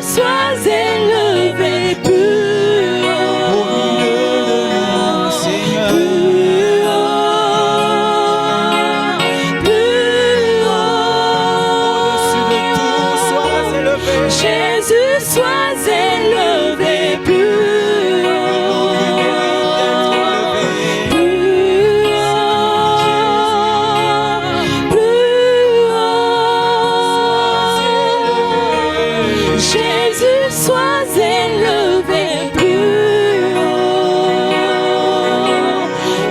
sois élevé plus haut. Au milieu de nous, Seigneur. Au-dessus de tout, sois élevé. Jésus, sois élevé plus haut. Jésus, sois élevé plus haut,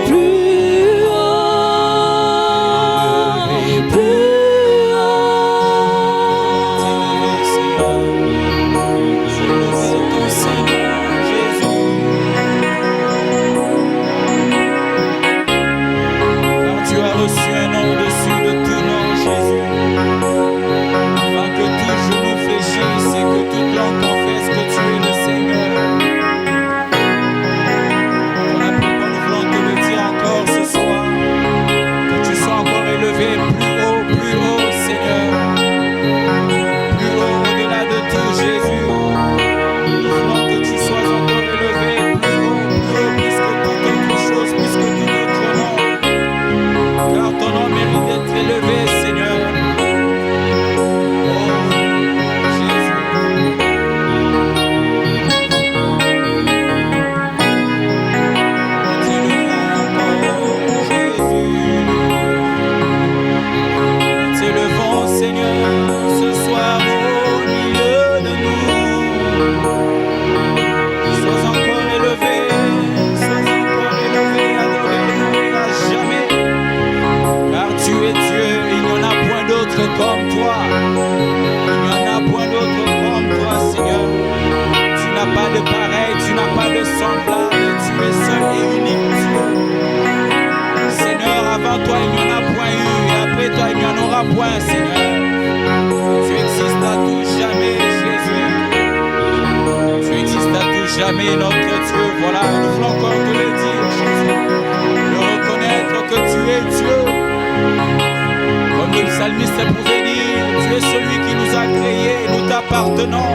plus haut, plus Car tu as reçu un nom au-dessus de tout nom, Jésus. Afin que tout genou fléchisse et que toute langue confesse que tu es le Seigneur. Voilà pourquoi nous voulons te le dire encore ce soir. Que tu sois encore élevé plus haut, Seigneur. Plus haut, au-delà de tout, Jésus. Nous voulons que tu sois encore élevé plus haut, plus que toute autre chose, plus que tout autre nom. Car ton nom mérite d'être élevé, Seigneur. Oh, Jésus. T'élevons, Seigneur, ce soir au milieu de nous. Sois encore élevé, adoré-nous à jamais. Car tu es Dieu, il n'y en a point d'autre comme toi. Il n'y en a point d'autre comme toi, Seigneur. Tu n'as pas de pareil, tu n'as pas de semblable. Tu es seul et unique Dieu. Seigneur, avant toi, il n'y en a point eu. Et après toi, il n'y en aura point, Seigneur. Tu existes à tout jamais, Jésus. Tu existes à tout jamais, notre Dieu. Voilà, nous voulons encore te le dire, Jésus. De reconnaître que tu es Dieu. Comme le psalmiste pouvait dire, tu es celui qui nous a créés, nous t'appartenons.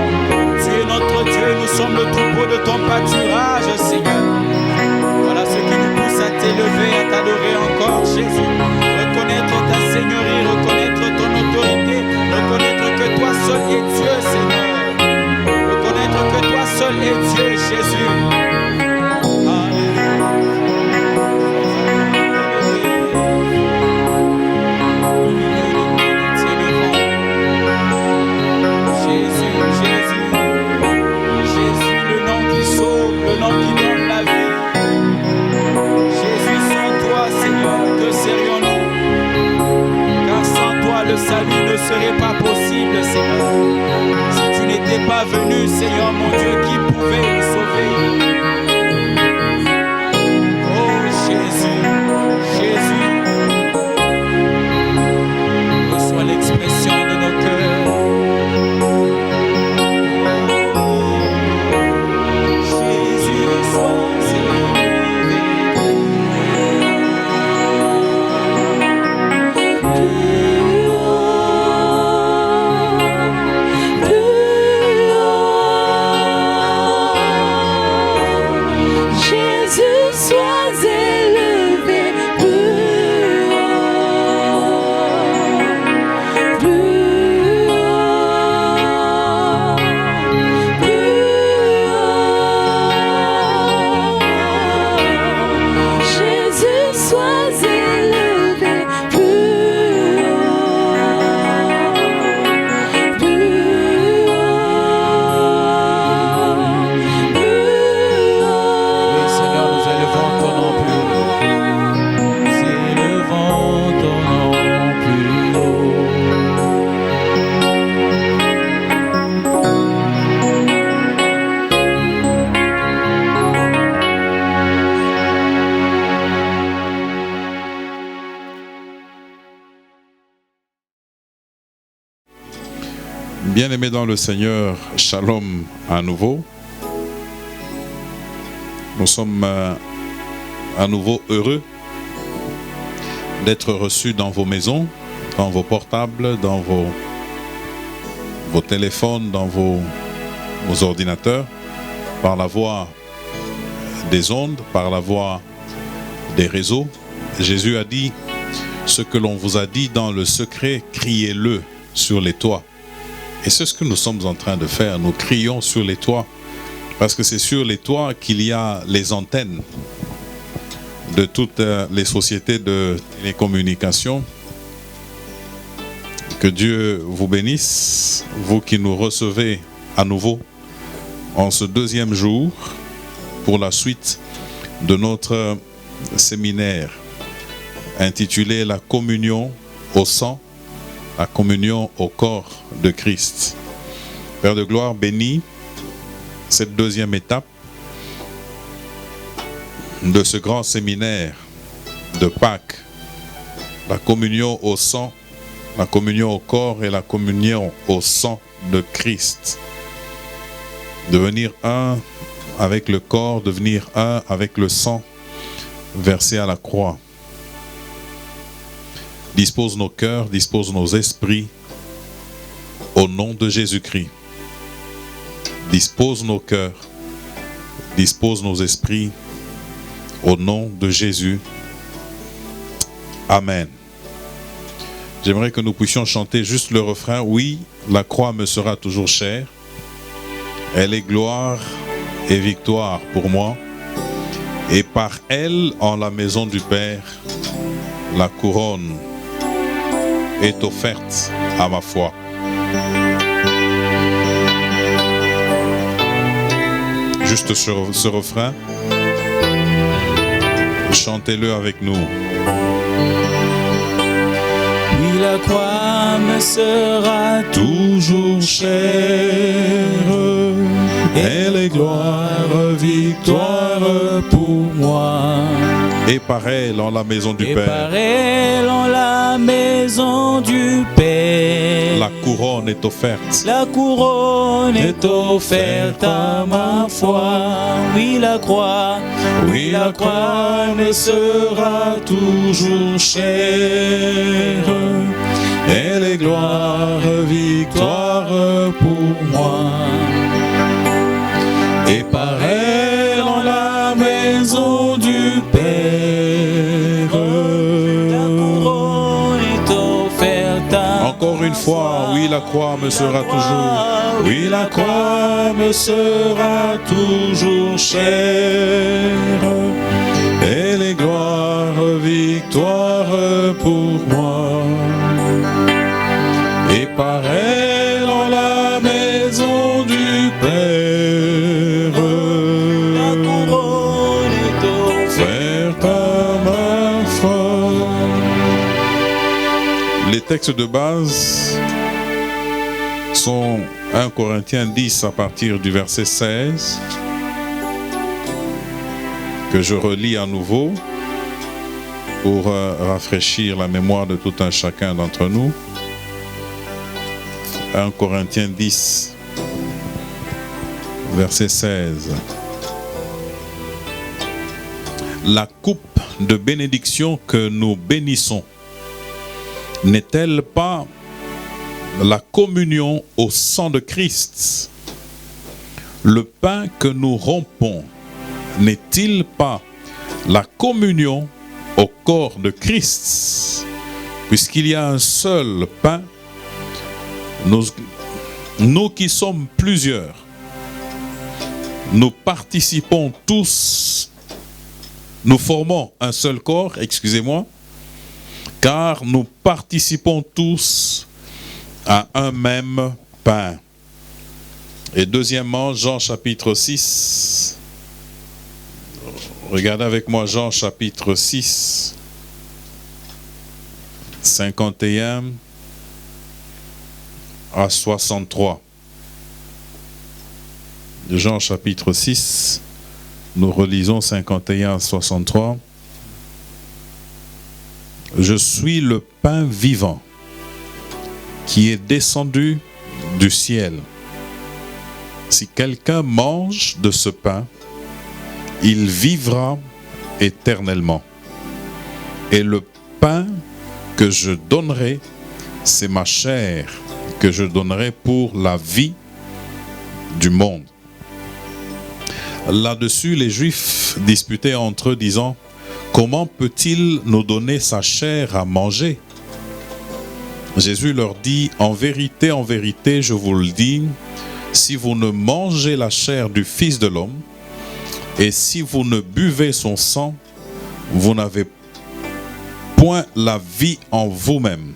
Tu es notre Dieu, nous sommes le troupeau de ton pâturage, Seigneur. Voilà ce qui nous pousse à t'élever, à t'adorer encore, Jésus. Reconnaître ta seigneurie, reconnaître ton autorité, reconnaître que toi seul es Dieu, Seigneur. Reconnaître que toi seul es Dieu, Jésus. Jésus, le nom qui sauve, le nom qui donne la vie. Jésus, sans toi, Seigneur, que serions-nous? Car sans toi, le salut ne serait pas possible, Seigneur. Si tu n'étais pas venu, Seigneur, mon Dieu, qui pouvait nous sauver? Oh, Jésus, Jésus, reçois l'expression de nos cœurs. Bien-aimés dans le Seigneur, shalom à nouveau. Nous sommes à nouveau heureux d'être reçus dans vos maisons, dans vos portables, dans vos téléphones, dans vos aux ordinateurs, par la voie des ondes, par la voie des réseaux. Jésus a dit, ce que l'on vous a dit dans le secret, criez-le sur les toits. Et c'est ce que nous sommes en train de faire. Nous crions sur les toits, parce que c'est sur les toits qu'il y a les antennes de toutes les sociétés de télécommunications. Que Dieu vous bénisse, vous qui nous recevez à nouveau en ce deuxième jour pour la suite de notre séminaire intitulé La communion au sang, la communion au corps de Christ. Père de gloire, bénis cette deuxième étape de ce grand séminaire de Pâques, la communion au sang, la communion au corps et la communion au sang de Christ. Devenir un avec le corps, devenir un avec le sang versé à la croix. Dispose nos cœurs, dispose nos esprits au nom de Jésus-Christ. Dispose nos cœurs, dispose nos esprits au nom de Jésus. Amen. J'aimerais que nous puissions chanter juste le refrain. Oui, la croix me sera toujours chère. Elle est gloire et victoire pour moi. Et par elle, en la maison du Père, la couronne est offerte à ma foi. Juste ce refrain. Chantez-le avec nous. Oui, la croix me sera toujours chère. Elle est gloire, victoire pour moi. Et par elle en la maison du Père. Et par elle en la maison du Père. La couronne est offerte. La couronne est offerte à ma foi. Oui, la croix me sera toujours chère. Elle est gloire, victoire pour moi. Et par elle en la maison du Père. La couronne est offerte à encore une fois, oui, la croix me sera toujours. Oui, la croix me sera toujours chère. Elle est gloire, victoire pour moi. Et par elle en la maison du Père. La couronne est offerte à ma foi. Les textes de base sont 1 Corinthiens 10 à partir du verset 16, que je relis à nouveau pour rafraîchir la mémoire de tout un chacun d'entre nous. 1 Corinthiens 10, verset 16. La coupe de bénédiction que nous bénissons n'est-elle pas la communion au sang de Christ? Le pain que nous rompons n'est-il pas la communion au corps de Christ? Puisqu'il y a un seul pain, nous qui sommes plusieurs, nous participons tous, nous formons un seul corps, car nous participons tous à un même pain. Et deuxièmement, Jean chapitre 6. Regardez avec moi Jean chapitre 6, 51 à 63. Jean chapitre 6, nous relisons 51 à 63. Je suis le pain vivant qui est descendu du ciel. Si quelqu'un mange de ce pain, il vivra éternellement. Et le pain que je donnerai, c'est ma chair que je donnerai pour la vie, du monde. Là-dessus, les Juifs disputaient entre eux, disant, « Comment peut-il nous donner sa chair à manger ?» Jésus leur dit, « En vérité, je vous le dis, si vous ne mangez la chair du Fils de l'homme, et si vous ne buvez son sang, vous n'avez point la vie en vous-même.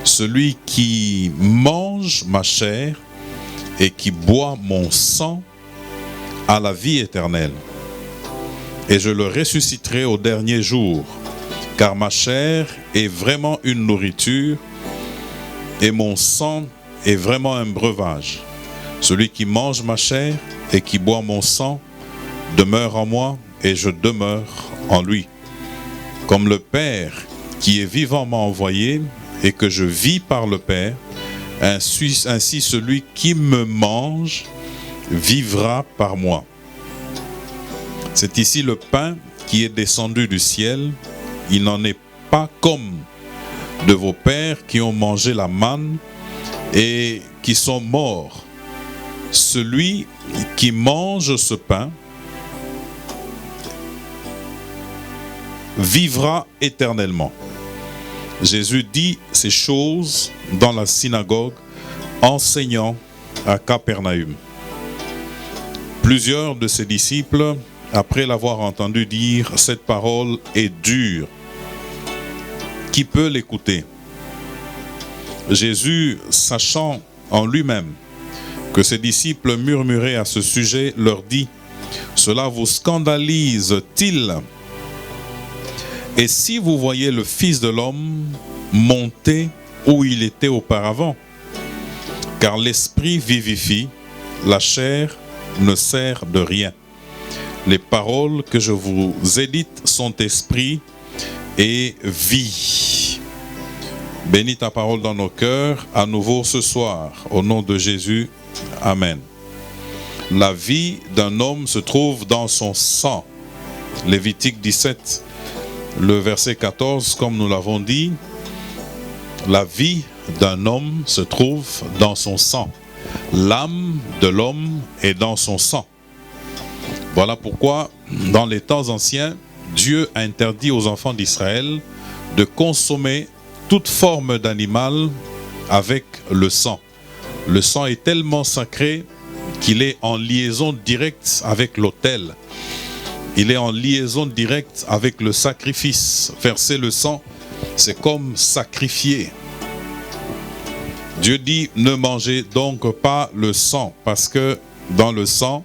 Celui qui mange ma chair et qui boit mon sang a la vie éternelle. Et je le ressusciterai au dernier jour, car ma chair est vraiment une nourriture et mon sang est vraiment un breuvage. Celui qui mange ma chair et qui boit mon sang demeure en moi et je demeure en lui. Comme le Père qui est vivant m'a envoyé et que je vis par le Père, ainsi celui qui me mange vivra par moi. C'est ici le pain qui est descendu du ciel. Il n'en est pas comme de vos pères qui ont mangé la manne et qui sont morts. Celui qui mange ce pain vivra éternellement. Jésus dit ces choses dans la synagogue, enseignant à Capernaüm. Plusieurs de ses disciples, après l'avoir entendu dire, cette parole est dure. Qui peut l'écouter? Jésus, sachant en lui-même que ses disciples murmuraient à ce sujet, leur dit, cela vous scandalise-t-il? Et si vous voyez le Fils de l'homme monter où il était auparavant, car l'esprit vivifie, la chair ne sert de rien. Les paroles que je vous édite sont esprit et vie. Bénis ta parole dans nos cœurs, à nouveau ce soir, au nom de Jésus. Amen. La vie d'un homme se trouve dans son sang. Lévitique 17, le verset 14, comme nous l'avons dit, la vie d'un homme se trouve dans son sang. L'âme de l'homme est dans son sang. Voilà pourquoi, dans les temps anciens, Dieu a interdit aux enfants d'Israël de consommer toute forme d'animal avec le sang. Le sang est tellement sacré qu'il est en liaison directe avec l'autel. Il est en liaison directe avec le sacrifice. Verser le sang, c'est comme sacrifier. Dieu dit, ne mangez donc pas le sang, parce que dans le sang,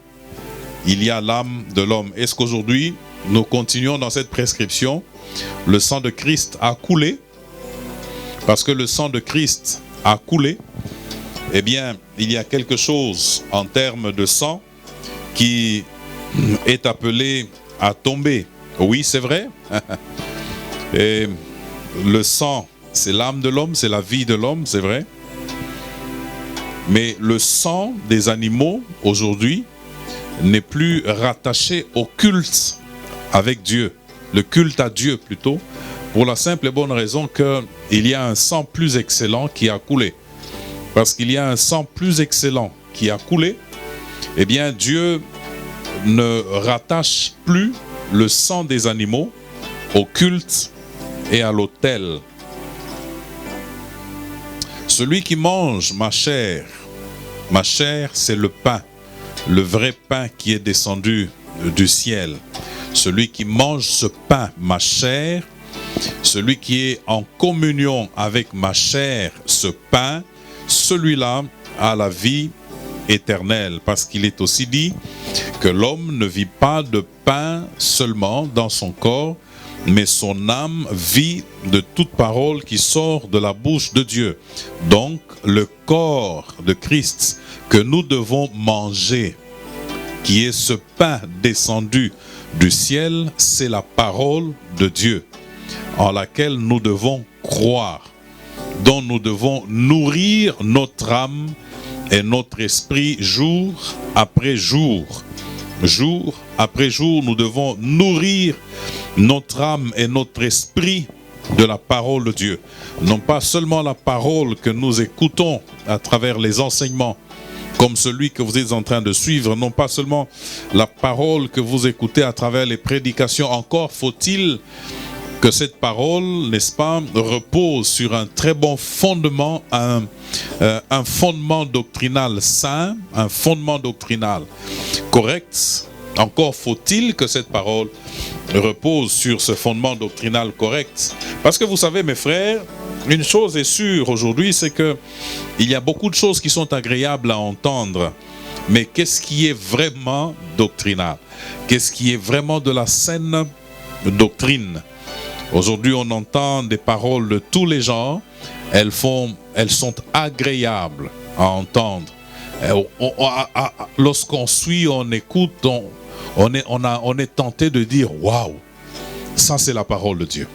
il y a l'âme de l'homme. Est-ce qu'aujourd'hui, nous continuons dans cette prescription? Le sang de Christ a coulé. Parce que le sang de Christ a coulé, eh bien, il y a quelque chose en termes de sang qui est appelé à tomber. Oui, c'est vrai. Et le sang, c'est l'âme de l'homme, c'est la vie de l'homme, c'est vrai. Mais le sang des animaux, aujourd'hui, n'est plus rattaché au culte avec Dieu. Le culte à Dieu, plutôt. Pour la simple et bonne raison qu'il y a un sang plus excellent qui a coulé. Parce qu'il y a un sang plus excellent qui a coulé, eh bien Dieu ne rattache plus le sang des animaux au culte et à l'autel. Celui qui mange ma chair c'est le pain, le vrai pain qui est descendu du ciel. Celui qui mange ce pain, ma chair, celui qui est en communion avec ma chair, ce pain, celui-là a la vie éternelle. Parce qu'il est aussi dit que l'homme ne vit pas de pain seulement dans son corps, mais son âme vit de toute parole qui sort de la bouche de Dieu. Donc, le corps de Christ que nous devons manger, qui est ce pain descendu du ciel, c'est la parole de Dieu, en laquelle nous devons croire, dont nous devons nourrir notre âme et notre esprit jour après jour. Jour après jour, nous devons nourrir notre âme et notre esprit de la parole de Dieu. Non pas seulement la parole que nous écoutons à travers les enseignements comme celui que vous êtes en train de suivre, non pas seulement la parole que vous écoutez à travers les prédications, encore faut-il que cette parole, n'est-ce pas, repose sur un très bon fondement, un fondement doctrinal sain, un fondement doctrinal correct. Encore faut-il que cette parole repose sur ce fondement doctrinal correct. Parce que vous savez, mes frères, une chose est sûre aujourd'hui, c'est que il y a beaucoup de choses qui sont agréables à entendre. Mais qu'est-ce qui est vraiment doctrinal? Qu'est-ce qui est vraiment de la saine doctrine? Aujourd'hui, on entend des paroles de tous les genres. Elles sont agréables à entendre. Lorsqu'on suit, on écoute, on est tenté de dire « Waouh, ça c'est la parole de Dieu ».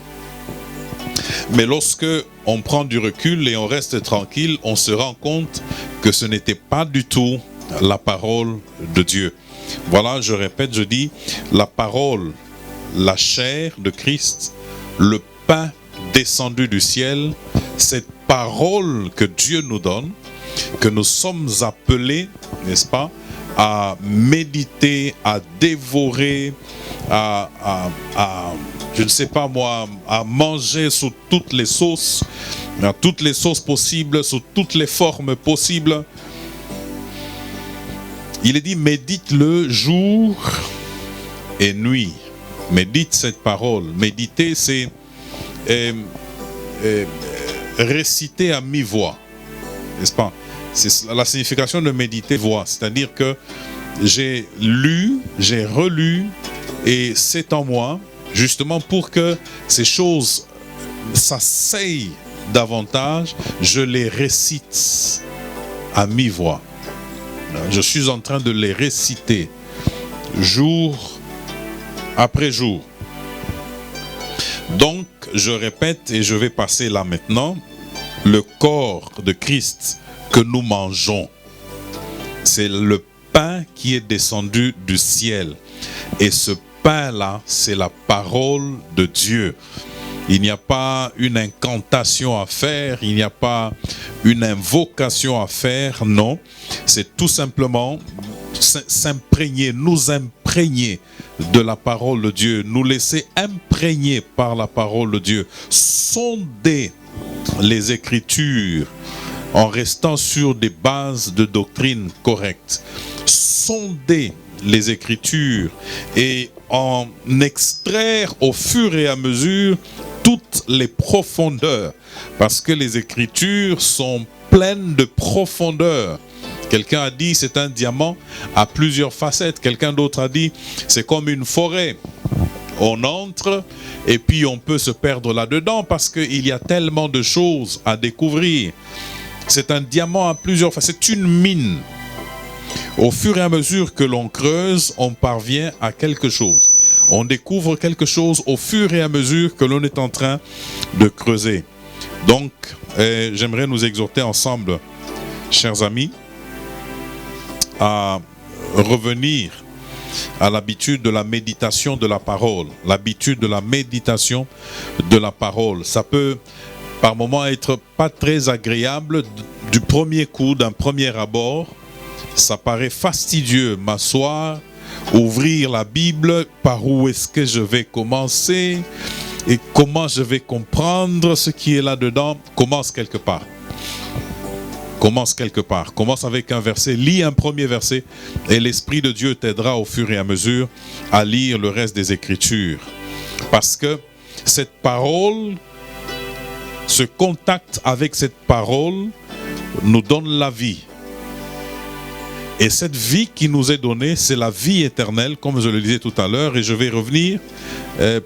Mais lorsque on prend du recul et on reste tranquille, on se rend compte que ce n'était pas du tout la parole de Dieu. Voilà, je répète, je dis, la parole, la chair de Christ, le pain descendu du ciel, cette parole que Dieu nous donne, que nous sommes appelés, n'est-ce pas, à méditer, à dévorer, je ne sais pas moi, à manger sous toutes les sauces possibles, sous toutes les formes possibles. Il est dit, médite-le jour et nuit. Médite cette parole. Méditer, c'est réciter à mi-voix, n'est-ce pas? C'est la signification de méditer voix, c'est-à-dire que j'ai lu, j'ai relu, et c'est en moi, justement pour que ces choses s'asseyent davantage, je les récite à mi-voix. Je suis en train de les réciter jour après jour. Donc, je répète et je vais passer là maintenant, le corps de Christ que nous mangeons, c'est le pain qui est descendu du ciel. Et ce pain-là, c'est la parole de Dieu. Il n'y a pas une incantation à faire, il n'y a pas une invocation à faire, non. C'est tout simplement s'imprégner, nous imprégner de la parole de Dieu, nous laisser imprégner par la parole de Dieu, sonder les Écritures en restant sur des bases de doctrine correctes, sonder les Écritures et en extraire au fur et à mesure toutes les profondeurs, parce que les Écritures sont pleines de profondeur. Quelqu'un a dit c'est un diamant à plusieurs facettes. Quelqu'un d'autre a dit c'est comme une forêt. On entre et puis on peut se perdre là-dedans parce qu'il y a tellement de choses à découvrir. C'est un diamant à plusieurs facettes. C'est une mine. Au fur et à mesure que l'on creuse, on parvient à quelque chose. On découvre quelque chose au fur et à mesure que l'on est en train de creuser. Donc, j'aimerais nous exhorter ensemble, chers amis, à revenir à l'habitude de la méditation de la parole. L'habitude de la méditation de la parole. Ça peut, par moments, être pas très agréable du premier coup, d'un premier abord. Ça paraît fastidieux, m'asseoir, ouvrir la Bible, par où est-ce que je vais commencer et comment je vais comprendre ce qui est là-dedans. Commence quelque part. Commence quelque part. Commence avec un verset, lis un premier verset et l'Esprit de Dieu t'aidera au fur et à mesure à lire le reste des Écritures. Parce que cette parole, ce contact avec cette parole nous donne la vie. Et cette vie qui nous est donnée, c'est la vie éternelle, comme je le disais tout à l'heure, et je vais revenir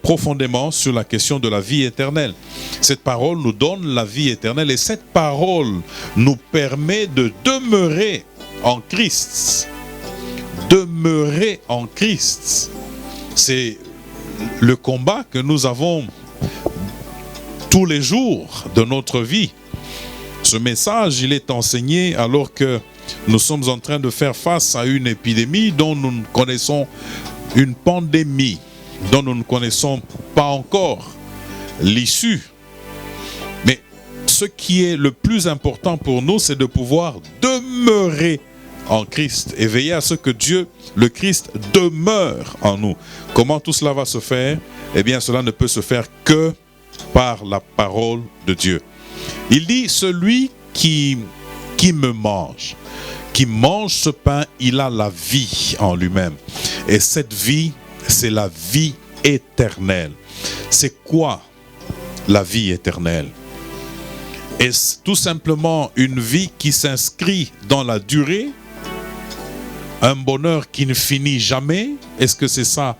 profondément sur la question de la vie éternelle. Cette parole nous donne la vie éternelle, et cette parole nous permet de demeurer en Christ. Demeurer en Christ. C'est le combat que nous avons tous les jours de notre vie. Ce message, il est enseigné alors que nous sommes en train de faire face à une épidémie dont nous ne connaissons, une pandémie dont nous ne connaissons pas encore l'issue. Mais ce qui est le plus important pour nous, c'est de pouvoir demeurer en Christ et veiller à ce que Dieu, le Christ, demeure en nous. Comment tout cela va se faire? Eh bien, cela ne peut se faire que par la parole de Dieu. Il dit, celui qui me mange, qui mange ce pain, il a la vie en lui-même. Et cette vie, c'est la vie éternelle. C'est quoi la vie éternelle? Est-ce tout simplement une vie qui s'inscrit dans la durée? Un bonheur qui ne finit jamais? Est-ce que c'est ça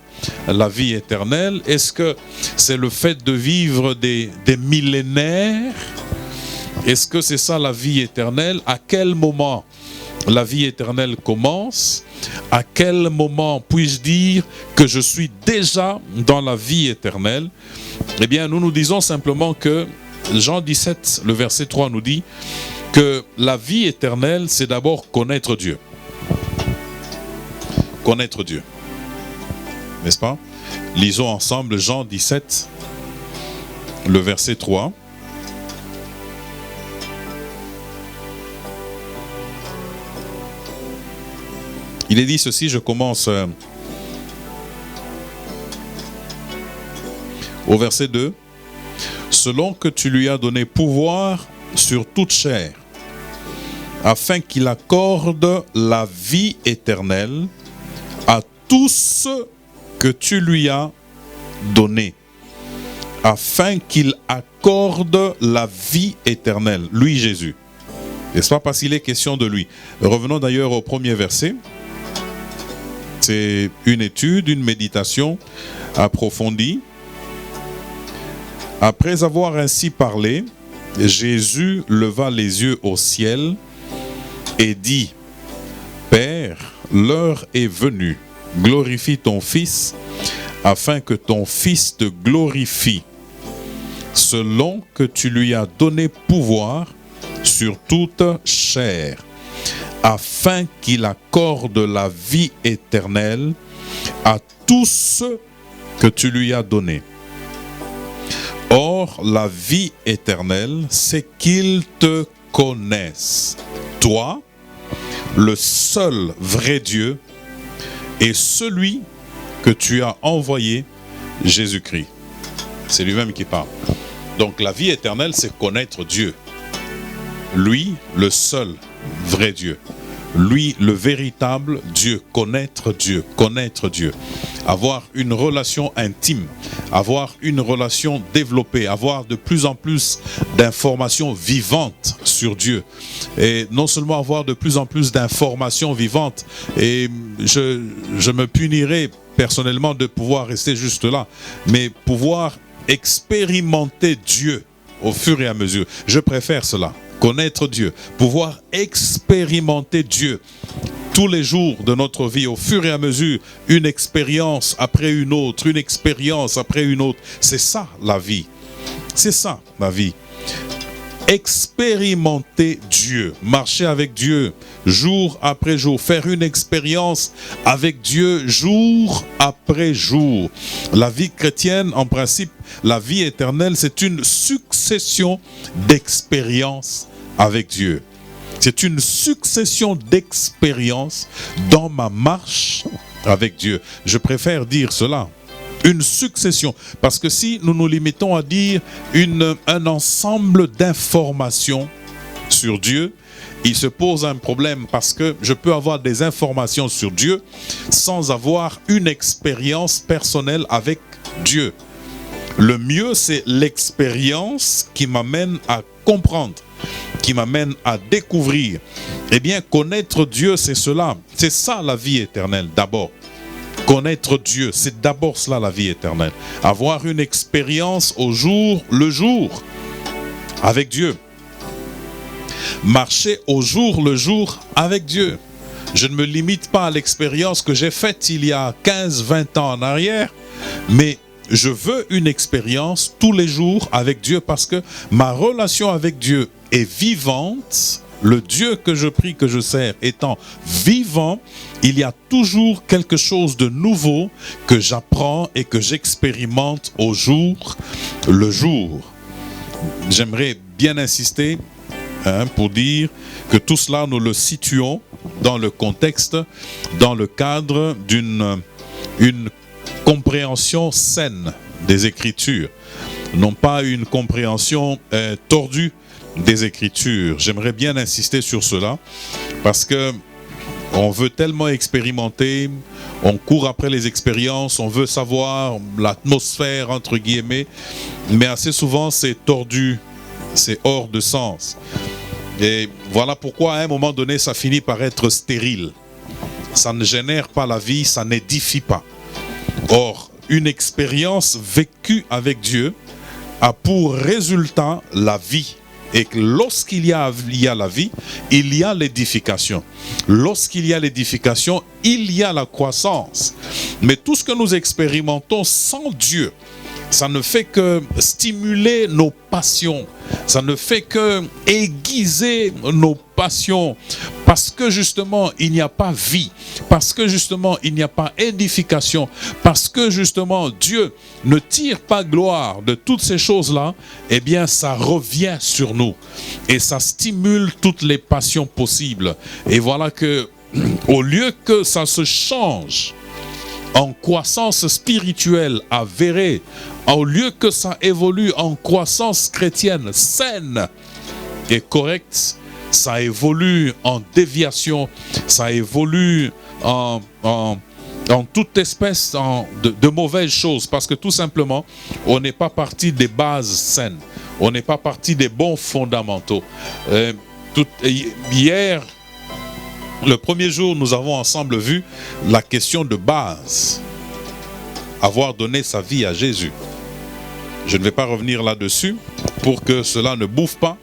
la vie éternelle? Est-ce que c'est le fait de vivre des millénaires? Est-ce que c'est ça la vie éternelle? À quel moment la vie éternelle commence? À quel moment puis-je dire que je suis déjà dans la vie éternelle? Eh bien, nous disons simplement que Jean 17, le verset 3 nous dit que la vie éternelle, c'est d'abord connaître Dieu. Connaître Dieu. N'est-ce pas? Lisons ensemble Jean 17, le verset 3. Il est dit ceci, je commence au verset 2. Selon que tu lui as donné pouvoir sur toute chair, afin qu'il accorde la vie éternelle à tous ceux que tu lui as donnés. Afin qu'il accorde la vie éternelle, lui Jésus. N'est-ce pas? Parce qu'il est question de lui. Revenons d'ailleurs au premier verset. C'est une étude, une méditation approfondie. Après avoir ainsi parlé, Jésus leva les yeux au ciel et dit, Père, l'heure est venue, glorifie ton Fils, afin que ton Fils te glorifie, selon que tu lui as donné pouvoir sur toute chair, afin qu'il accorde la vie éternelle à tous ceux que tu lui as donnés. Or, la vie éternelle, c'est qu'ils te connaissent, toi, le seul vrai Dieu, et celui que tu as envoyé, Jésus-Christ. C'est lui-même qui parle. Donc la vie éternelle, c'est connaître Dieu. Lui, le seul vrai Dieu. Lui, le véritable Dieu. Connaître Dieu. Connaître Dieu. Avoir une relation intime. Avoir une relation développée. Avoir de plus en plus d'informations vivantes sur Dieu. Et non seulement avoir de plus en plus d'informations vivantes. Et je me punirai personnellement de pouvoir rester juste là. Mais pouvoir expérimenter Dieu au fur et à mesure. Je préfère cela. Connaître Dieu, pouvoir expérimenter Dieu tous les jours de notre vie, au fur et à mesure, une expérience après une autre, une expérience après une autre. C'est ça la vie. C'est ça la vie. Expérimenter Dieu, marcher avec Dieu jour après jour, faire une expérience avec Dieu jour après jour. La vie chrétienne, en principe, la vie éternelle, c'est une succession d'expériences avec Dieu. C'est une succession d'expériences dans ma marche avec Dieu. Je préfère dire cela. Une succession. Parce que si nous nous limitons à dire un ensemble d'informations sur Dieu, il se pose un problème parce que je peux avoir des informations sur Dieu sans avoir une expérience personnelle avec Dieu. Le mieux, c'est l'expérience qui m'amène à comprendre, qui m'amène à découvrir. Eh bien, connaître Dieu, c'est cela. C'est ça la vie éternelle d'abord. Connaître Dieu, c'est d'abord cela la vie éternelle. Avoir une expérience au jour le jour avec Dieu. Marcher au jour le jour avec Dieu. Je ne me limite pas à l'expérience que j'ai faite il y a 15-20 ans en arrière, mais je veux une expérience tous les jours avec Dieu parce que ma relation avec Dieu est vivante. Le Dieu que je prie, que je sers étant vivant, il y a toujours quelque chose de nouveau que j'apprends et que j'expérimente au jour le jour. J'aimerais bien insister pour dire que tout cela, nous le situons dans le contexte, dans le cadre d'une compréhension saine des Écritures, non pas une compréhension tordue des Écritures. J'aimerais bien insister sur cela parce que on veut tellement expérimenter, on court après les expériences, on veut savoir l'atmosphère entre guillemets, mais assez souvent c'est tordu, c'est hors de sens. Et voilà pourquoi à un moment donné ça finit par être stérile. Ça ne génère pas la vie, ça n'édifie pas. Or, une expérience vécue avec Dieu a pour résultat la vie. Et que lorsqu'il y a la vie, il y a l'édification. Lorsqu'il y a l'édification, il y a la croissance. Mais tout ce que nous expérimentons sans Dieu, ça ne fait que stimuler nos passions. Ça ne fait que aiguiser nos passions. Parce que justement, il n'y a pas vie. Parce que justement, il n'y a pas édification. Parce que justement, Dieu ne tire pas gloire de toutes ces choses-là. Eh bien, ça revient sur nous. Et ça stimule toutes les passions possibles. Et voilà que, au lieu que ça se change en croissance spirituelle avérée, au lieu que ça évolue en croissance chrétienne saine et correcte, ça évolue en déviation, ça évolue en toute espèce de mauvaises choses, parce que tout simplement, on n'est pas parti des bases saines, on n'est pas parti des bons fondamentaux. Hier, le premier jour, nous avons ensemble vu la question de base, avoir donné sa vie à Jésus. Je ne vais pas revenir là-dessus pour que cela ne bouffe pas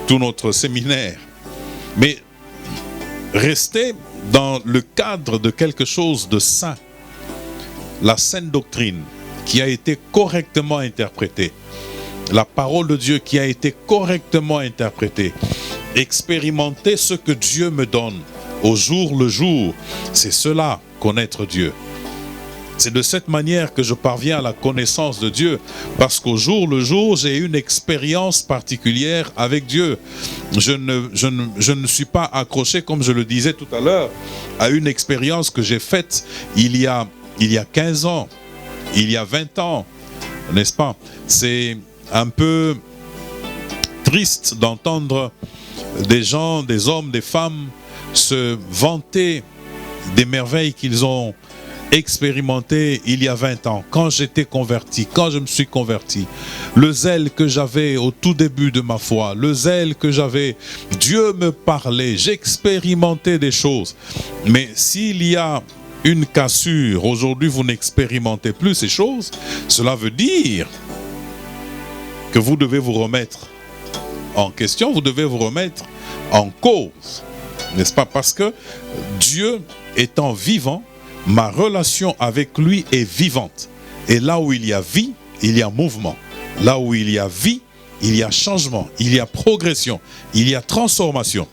tout notre séminaire. Mais rester dans le cadre de quelque chose de sain, la saine doctrine qui a été correctement interprétée, la parole de Dieu qui a été correctement interprétée, expérimenter ce que Dieu me donne au jour le jour, c'est cela, connaître Dieu. C'est de cette manière que je parviens à la connaissance de Dieu, parce qu'au jour le jour, j'ai une expérience particulière avec Dieu. Je ne suis pas accroché, comme je le disais tout à l'heure, à une expérience que j'ai faite il y a 15 ans, il y a 20 ans, n'est-ce pas? C'est un peu triste d'entendre des gens, des hommes, des femmes se vanter des merveilles qu'ils ont expérimenté il y a 20 ans, quand j'étais converti, quand je me suis converti, le zèle que j'avais au tout début de ma foi, le zèle que j'avais, Dieu me parlait, j'expérimentais des choses. Mais s'il y a une cassure, aujourd'hui vous n'expérimentez plus ces choses, cela veut dire que vous devez vous remettre en question, vous devez vous remettre en cause, n'est-ce pas? Parce que Dieu étant vivant, ma relation avec lui est vivante. Et là où il y a vie, il y a mouvement. Là où il y a vie, il y a changement, il y a progression, il y a transformation.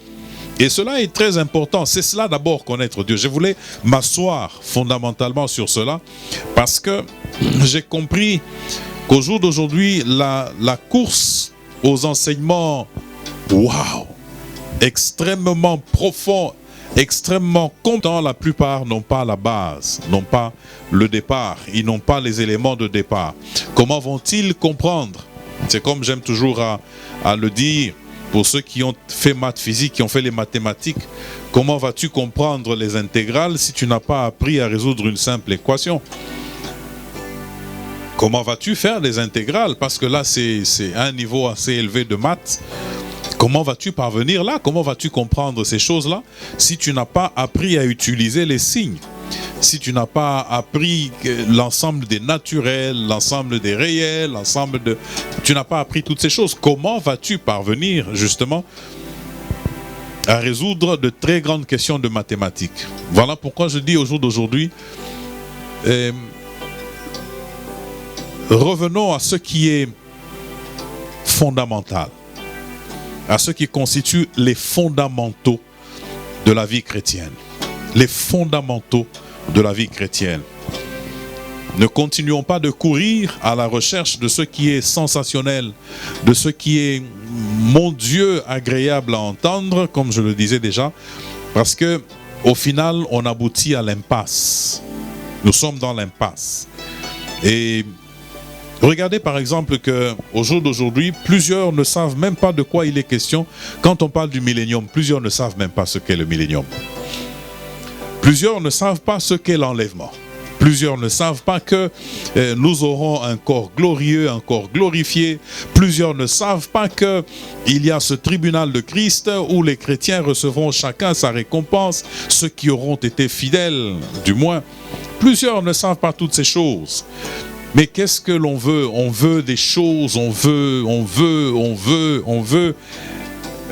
Et cela est très important. C'est cela d'abord, connaître Dieu. Je voulais m'asseoir fondamentalement sur cela parce que j'ai compris qu'au jour d'aujourd'hui, la course aux enseignements, waouh, extrêmement profonds, extrêmement comptant, la plupart n'ont pas la base, n'ont pas le départ, ils n'ont pas les éléments de départ. Comment vont-ils comprendre? C'est comme j'aime toujours à le dire, pour ceux qui ont fait maths physique, qui ont fait les mathématiques, comment vas-tu comprendre les intégrales si tu n'as pas appris à résoudre une simple équation? Comment vas-tu faire les intégrales? Parce que là, c'est un niveau assez élevé de maths. Comment vas-tu parvenir là? Comment vas-tu comprendre ces choses-là si tu n'as pas appris à utiliser les signes? Si tu n'as pas appris l'ensemble des naturels, l'ensemble des réels, tu n'as pas appris toutes ces choses. Comment vas-tu parvenir justement à résoudre de très grandes questions de mathématiques? Voilà pourquoi je dis au jour d'aujourd'hui, revenons à ce qui est fondamental, à ce qui constitue les fondamentaux de la vie chrétienne. Les fondamentaux de la vie chrétienne. Ne continuons pas de courir à la recherche de ce qui est sensationnel, de ce qui est, mon Dieu, agréable à entendre, comme je le disais déjà, Parce que au final, on aboutit à l'impasse. Nous sommes dans l'impasse. Et regardez par exemple qu'au jour d'aujourd'hui, plusieurs ne savent même pas de quoi il est question. Quand on parle du millénium, plusieurs ne savent même pas ce qu'est le millénium. Plusieurs ne savent pas ce qu'est l'enlèvement. Plusieurs ne savent pas que nous aurons un corps glorieux, un corps glorifié. Plusieurs ne savent pas qu'il y a ce tribunal de Christ où les chrétiens recevront chacun sa récompense, ceux qui auront été fidèles, du moins. Plusieurs ne savent pas toutes ces choses. Mais qu'est-ce que l'on veut? On veut des choses, on veut.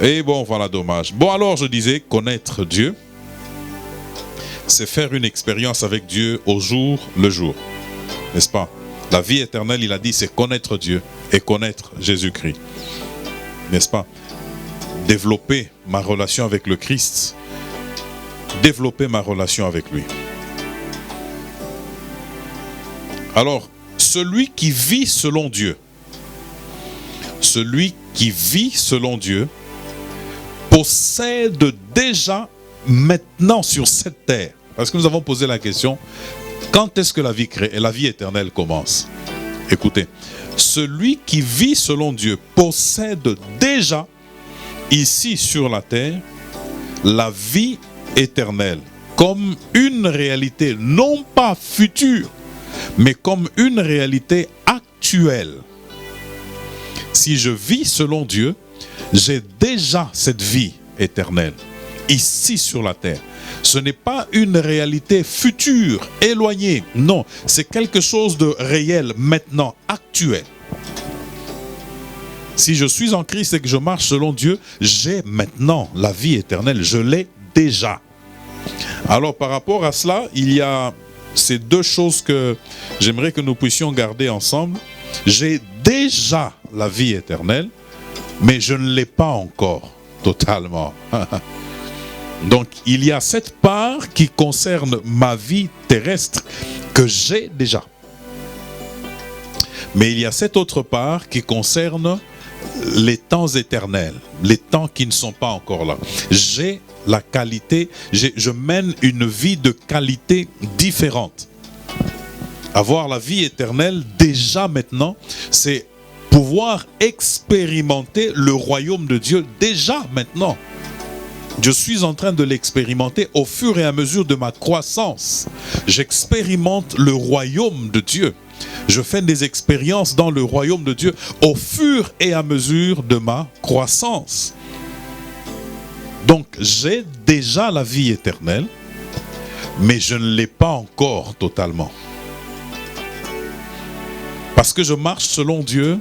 Et bon, voilà, dommage. Bon, alors je disais, connaître Dieu, c'est faire une expérience avec Dieu au jour le jour. N'est-ce pas? La vie éternelle, il a dit, c'est connaître Dieu et connaître Jésus-Christ. N'est-ce pas? Développer ma relation avec le Christ. Développer ma relation avec lui. Alors, celui qui vit selon Dieu, possède déjà maintenant sur cette terre. Parce que nous avons posé la question, quand est-ce que la vie éternelle commence? Écoutez, celui qui vit selon Dieu possède déjà ici sur la terre la vie éternelle comme une réalité non pas future, mais comme une réalité actuelle. Si je vis selon Dieu, j'ai déjà cette vie éternelle ici sur la terre. Ce n'est pas une réalité future, éloignée. Non, c'est quelque chose de réel, maintenant, actuel. Si je suis en Christ et que je marche selon Dieu, j'ai maintenant la vie éternelle. Je l'ai déjà. Alors, par rapport à cela, il y a ces deux choses que j'aimerais que nous puissions garder ensemble. J'ai déjà la vie éternelle, mais je ne l'ai pas encore totalement. Donc, il y a cette part qui concerne ma vie terrestre que j'ai déjà. Mais il y a cette autre part qui concerne les temps éternels, les temps qui ne sont pas encore là. J'ai la qualité, je mène une vie de qualité différente. Avoir la vie éternelle déjà maintenant, c'est pouvoir expérimenter le royaume de Dieu déjà maintenant. Je suis en train de l'expérimenter au fur et à mesure de ma croissance. J'expérimente le royaume de Dieu. Je fais des expériences dans le royaume de Dieu au fur et à mesure de ma croissance. Donc, j'ai déjà la vie éternelle, mais je ne l'ai pas encore totalement. Parce que je marche selon Dieu,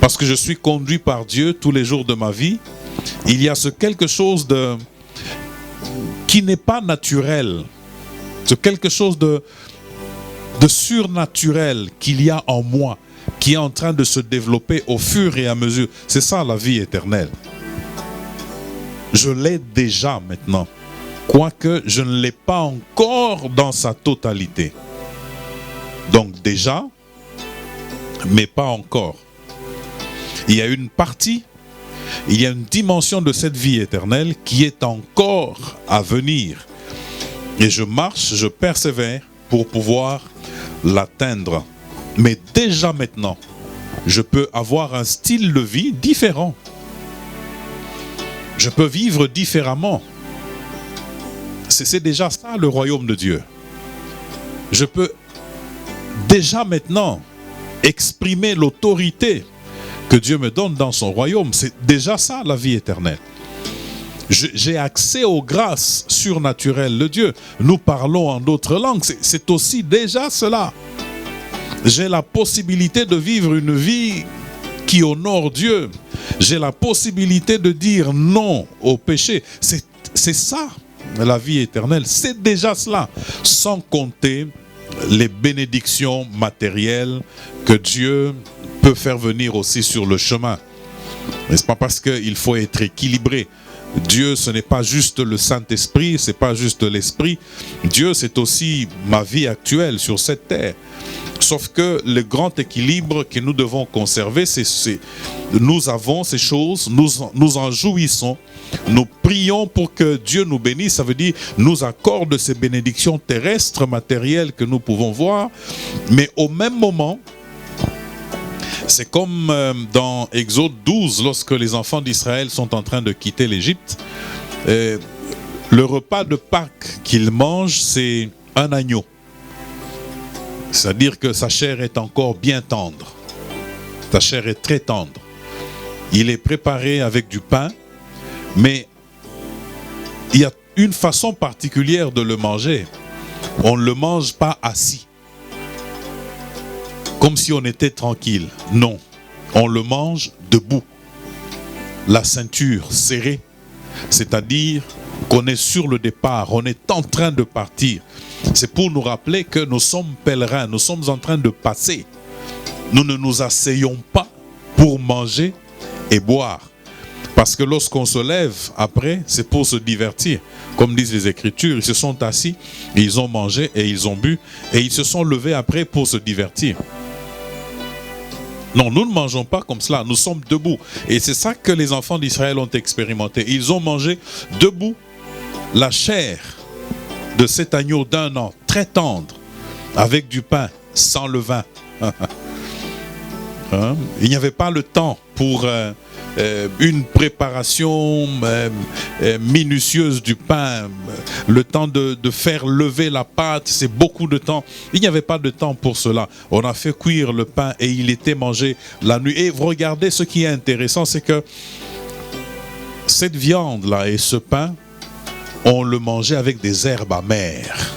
parce que je suis conduit par Dieu tous les jours de ma vie, il y a ce quelque chose qui n'est pas naturel, ce quelque chose de surnaturel qu'il y a en moi, qui est en train de se développer au fur et à mesure. C'est ça la vie éternelle. Je l'ai déjà maintenant, quoique je ne l'ai pas encore dans sa totalité. Donc déjà, mais pas encore. Il y a une partie, il y a une dimension de cette vie éternelle qui est encore à venir. Et je marche, je persévère pour pouvoir l'atteindre. Mais déjà maintenant, je peux avoir un style de vie différent. Je peux vivre différemment. C'est déjà ça le royaume de Dieu. Je peux déjà maintenant exprimer l'autorité que Dieu me donne dans son royaume. C'est déjà ça la vie éternelle. J'ai accès aux grâces surnaturelles de Dieu. Nous parlons en d'autres langues. C'est aussi déjà cela. J'ai la possibilité de vivre une vie qui honore Dieu. J'ai la possibilité de dire non au péché. C'est ça la vie éternelle. C'est déjà cela. Sans compter les bénédictions matérielles que Dieu peut faire venir aussi sur le chemin. N'est-ce pas? Parce qu'il faut être équilibré. Dieu, ce n'est pas juste le Saint-Esprit, ce n'est pas juste l'Esprit. Dieu, c'est aussi ma vie actuelle sur cette terre. Sauf que le grand équilibre que nous devons conserver, c'est nous avons ces choses, nous en jouissons, nous prions pour que Dieu nous bénisse, ça veut dire nous accorde ces bénédictions terrestres, matérielles que nous pouvons voir, mais au même moment, c'est comme dans Exode 12, lorsque les enfants d'Israël sont en train de quitter l'Égypte, le repas de Pâques qu'ils mangent, c'est un agneau. C'est-à-dire que sa chair est encore bien tendre. Sa chair est très tendre. Il est préparé avec du pain, mais il y a une façon particulière de le manger. On ne le mange pas assis, comme si on était tranquille. Non, on le mange debout. La ceinture serrée, c'est-à-dire qu'on est sur le départ, on est en train de partir. C'est pour nous rappeler que nous sommes pèlerins, nous sommes en train de passer. Nous ne nous asseyons pas pour manger et boire. Parce que lorsqu'on se lève après, c'est pour se divertir. Comme disent les Écritures, ils se sont assis, et ils ont mangé et ils ont bu, et ils se sont levés après pour se divertir. Non, nous ne mangeons pas comme cela, nous sommes debout. Et c'est ça que les enfants d'Israël ont expérimenté. Ils ont mangé debout la chair de cet agneau d'1 an, très tendre, avec du pain, sans levain. Il n'y avait pas le temps pour une préparation minutieuse du pain, le temps de faire lever la pâte, c'est beaucoup de temps. Il n'y avait pas de temps pour cela. On a fait cuire le pain et il était mangé la nuit. Et vous regardez, ce qui est intéressant, c'est que cette viande-là et ce pain, on le mangeait avec des herbes amères.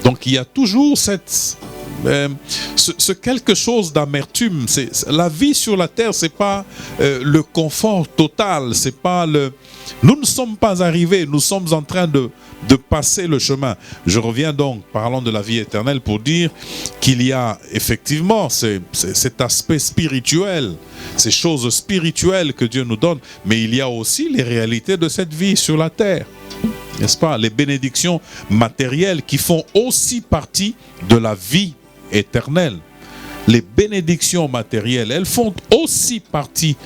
Donc il y a toujours ce quelque chose d'amertume. La vie sur la terre, c'est pas le confort total, c'est pas le. Nous ne sommes pas arrivés, nous sommes en train de passer le chemin. Je reviens donc, parlant de la vie éternelle, pour dire qu'il y a effectivement cet aspect spirituel, ces choses spirituelles que Dieu nous donne, mais il y a aussi les réalités de cette vie sur la terre. N'est-ce pas? Les bénédictions matérielles qui font aussi partie de la vie éternelle. Les bénédictions matérielles, elles font aussi partie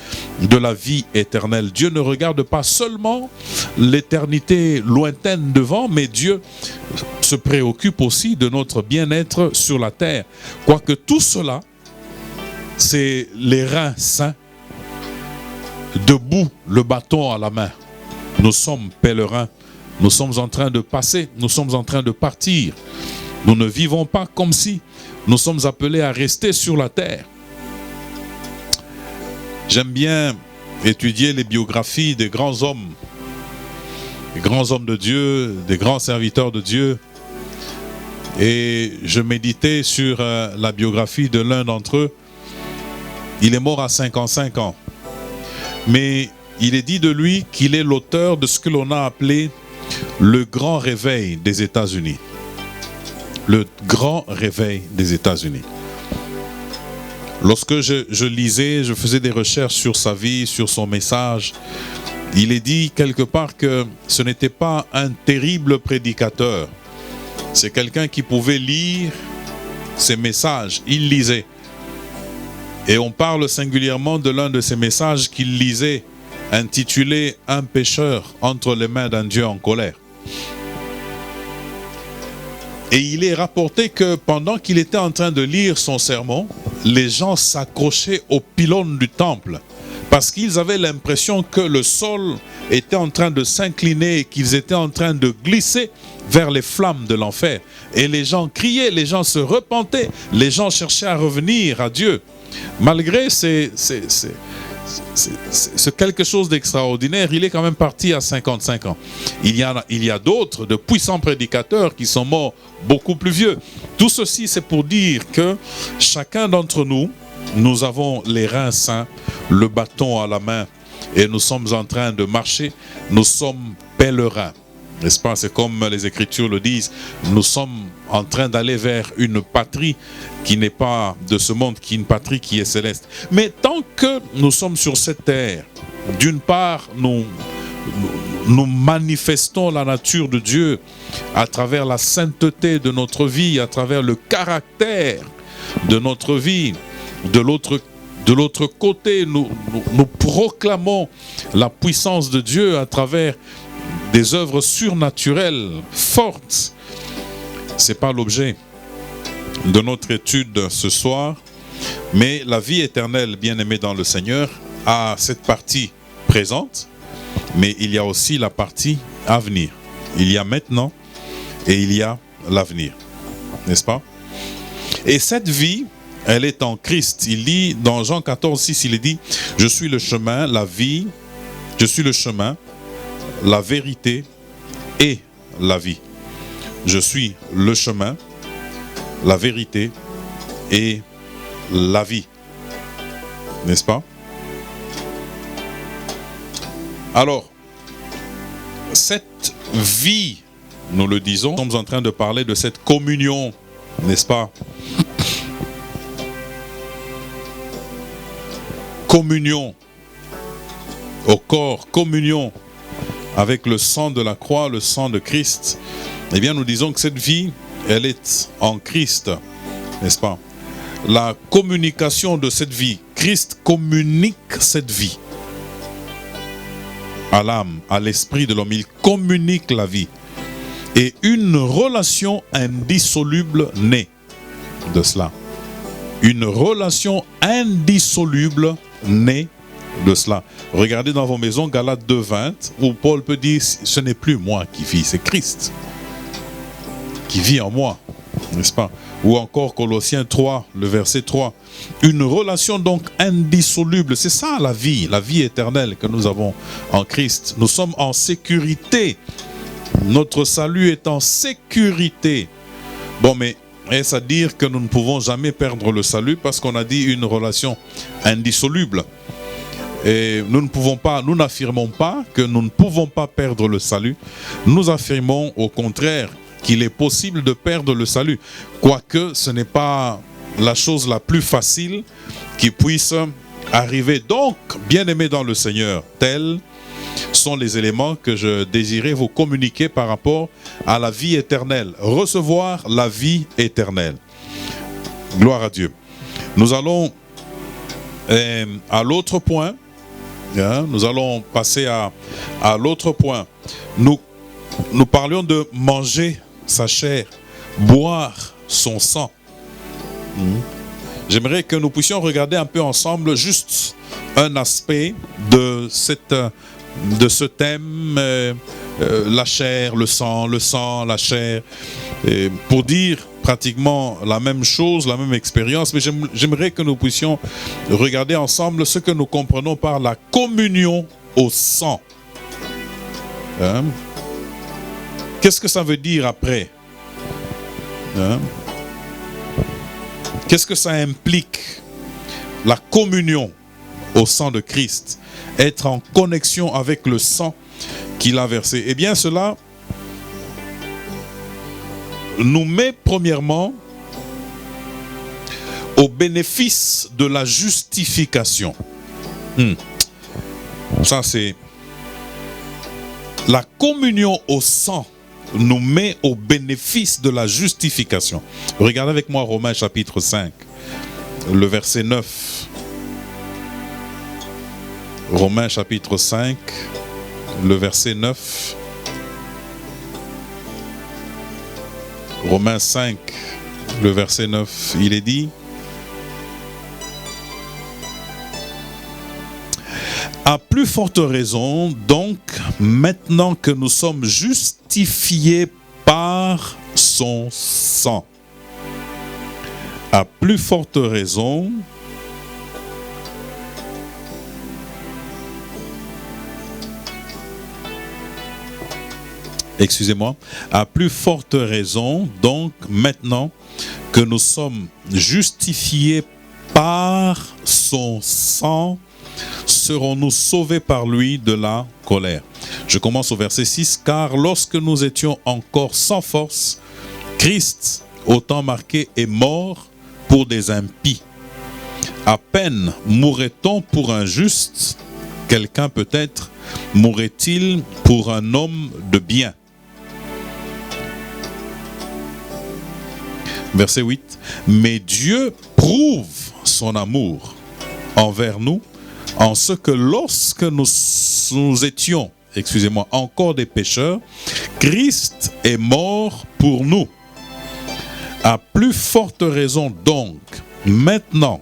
de la vie éternelle. Dieu ne regarde pas seulement l'éternité lointaine devant, mais Dieu se préoccupe aussi de notre bien-être sur la terre. Quoique tout cela, c'est les reins saints, debout, le bâton à la main. Nous sommes pèlerins, nous sommes en train de passer, nous sommes en train de partir. Nous ne vivons pas comme si nous sommes appelés à rester sur la terre. J'aime bien étudier les biographies des grands hommes de Dieu, des grands serviteurs de Dieu. Et je méditais sur la biographie de l'un d'entre eux. Il est mort à 55 ans. Mais il est dit de lui qu'il est l'auteur de ce que l'on a appelé le grand réveil des États-Unis. Le grand réveil des États-Unis. Lorsque je lisais, je faisais des recherches sur sa vie, sur son message, il est dit quelque part que ce n'était pas un terrible prédicateur. C'est quelqu'un qui pouvait lire ses messages. Il lisait. Et on parle singulièrement de l'un de ses messages qu'il lisait, intitulé « Un pécheur entre les mains d'un Dieu en colère ». Et il est rapporté que pendant qu'il était en train de lire son sermon, les gens s'accrochaient aux pylônes du temple parce qu'ils avaient l'impression que le sol était en train de s'incliner et qu'ils étaient en train de glisser vers les flammes de l'enfer. Et les gens criaient, les gens se repentaient, les gens cherchaient à revenir à Dieu. Malgré c'est quelque chose d'extraordinaire, il est quand même parti à 55 ans. Il y a d'autres, de puissants prédicateurs qui sont morts beaucoup plus vieux. Tout ceci, c'est pour dire que chacun d'entre nous, nous avons les reins saints, le bâton à la main, et nous sommes en train de marcher, nous sommes pèlerins. N'est-ce pas? C'est comme les Écritures le disent, nous sommes en train d'aller vers une patrie qui n'est pas de ce monde, qui est une patrie qui est céleste. Mais tant que nous sommes sur cette terre, d'une part, nous nous manifestons la nature de Dieu à travers la sainteté de notre vie, à travers le caractère de notre vie. De l'autre côté, nous proclamons la puissance de Dieu à travers des œuvres surnaturelles fortes. Ce n'est pas l'objet de notre étude ce soir, mais la vie éternelle, bien-aimée dans le Seigneur, a cette partie présente, mais il y a aussi la partie à venir. Il y a maintenant et il y a l'avenir, n'est-ce pas? Et cette vie, elle est en Christ. Il dit dans Jean 14, 6, il est dit « Je suis le chemin, la vie, je suis le chemin, la vérité et la vie. Je suis le chemin, la vérité et la vie. » N'est-ce pas? Alors, cette vie, nous le disons, nous sommes en train de parler de cette communion, n'est-ce pas? Communion au corps, communion avec le sang de la croix, le sang de Christ. Eh bien, nous disons que cette vie, elle est en Christ, n'est-ce pas? La communication de cette vie, Christ communique cette vie à l'âme, à l'esprit de l'homme. Il communique la vie. Et une relation indissoluble naît de cela. Une relation indissoluble naît de cela. Regardez dans vos maisons Galates 2:20, où Paul peut dire, ce n'est plus moi qui vis, c'est Christ qui vit en moi, n'est-ce pas? Ou encore Colossiens 3, le verset 3. Une relation donc indissoluble, c'est ça la vie éternelle que nous avons en Christ. Nous sommes en sécurité. Notre salut est en sécurité. Bon, mais est-ce à dire que nous ne pouvons jamais perdre le salut parce qu'on a dit une relation indissoluble? Et nous n'affirmons pas que nous ne pouvons pas perdre le salut. Nous affirmons au contraire qu'il est possible de perdre le salut. Quoique ce n'est pas la chose la plus facile qui puisse arriver. Donc, bien-aimés dans le Seigneur, tels sont les éléments que je désirais vous communiquer par rapport à la vie éternelle. Recevoir la vie éternelle. Gloire à Dieu. Nous allons à l'autre point. Nous allons passer à l'autre point. Nous parlions de manger sa chair, boire son sang. J'aimerais que nous puissions regarder un peu ensemble juste un aspect de ce thème, la chair, le sang, la chair, pour dire pratiquement la même chose, la même expérience, mais j'aimerais que nous puissions regarder ensemble ce que nous comprenons par la communion au sang. Qu'est-ce que ça veut dire après? Qu'est-ce que ça implique? La communion au sang de Christ, être en connexion avec le sang qu'il a versé. Eh bien, cela nous met premièrement au bénéfice de la justification. Ça, c'est la communion au sang nous met au bénéfice de la justification. Regardez avec moi Romains chapitre 5, le verset 9. Romains chapitre 5, le verset 9. Romains 5, le verset 9, il est dit: à plus forte raison, donc, maintenant que nous sommes justifiés par son sang. À plus forte raison, à plus forte raison, donc, maintenant que nous sommes justifiés par son sang, serons-nous sauvés par lui de la colère. Je commence au verset 6. Car lorsque nous étions encore sans force, Christ, au temps marqué, est mort pour des impies. À peine mourrait-on pour un juste, quelqu'un peut-être mourrait-il pour un homme de bien? Verset 8. Mais Dieu prouve son amour envers nous en ce que lorsque nous étions, encore des pécheurs, Christ est mort pour nous. À plus forte raison donc, maintenant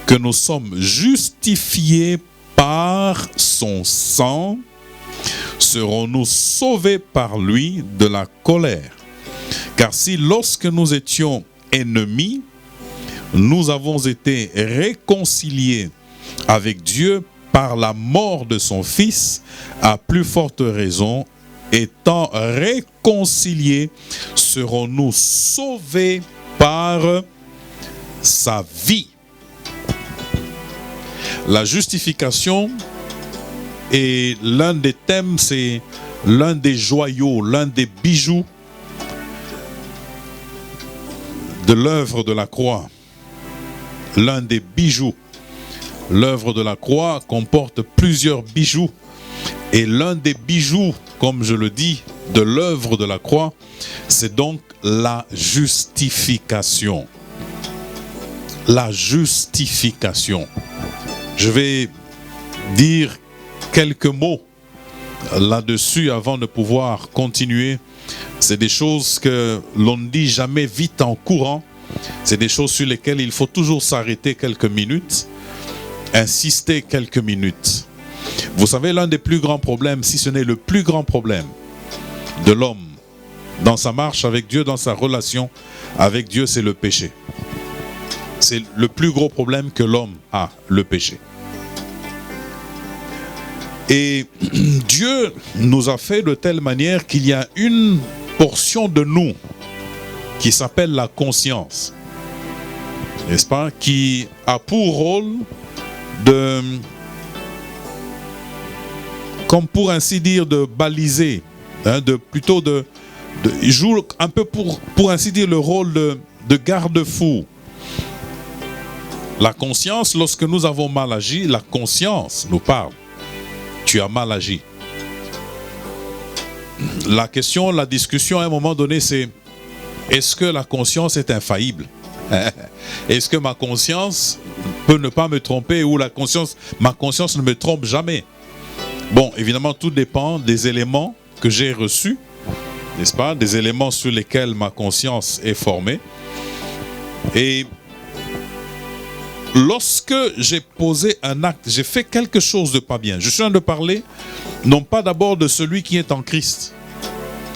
que nous sommes justifiés par son sang, serons-nous sauvés par lui de la colère. Car si lorsque nous étions ennemis, nous avons été réconciliés avec Dieu par la mort de son Fils, à plus forte raison, étant réconciliés, serons-nous sauvés par sa vie. La justification est l'un des thèmes, c'est l'un des joyaux, l'un des bijoux de l'œuvre de la croix. L'un des bijoux. L'œuvre de la croix comporte plusieurs bijoux. Et l'un des bijoux, comme je le dis, de l'œuvre de la croix, c'est donc la justification. La justification. Je vais dire quelques mots là-dessus avant de pouvoir continuer. C'est des choses que l'on ne dit jamais vite en courant. C'est des choses sur lesquelles il faut toujours s'arrêter quelques minutes, insister quelques minutes. Vous savez, l'un des plus grands problèmes, si ce n'est le plus grand problème de l'homme dans sa marche avec Dieu, dans sa relation avec Dieu, c'est le péché. C'est le plus gros problème que l'homme a, le péché. Et Dieu nous a fait de telle manière qu'il y a une portion de nous qui s'appelle la conscience, n'est-ce pas, qui a pour rôle de, comme pour ainsi dire, de baliser, il joue un peu pour ainsi dire le rôle de garde-fou. La conscience, lorsque nous avons mal agi, la conscience nous parle. Tu as mal agi. La question, la discussion à un moment donné, c'est: est-ce que la conscience est infaillible? Est-ce que ma conscience peut ne pas me tromper, ou ma conscience ne me trompe jamais? Bon, évidemment, tout dépend des éléments que j'ai reçus, n'est-ce pas? Des éléments sur lesquels ma conscience est formée. Et lorsque j'ai posé un acte, j'ai fait quelque chose de pas bien, je suis en train de parler non pas d'abord de celui qui est en Christ.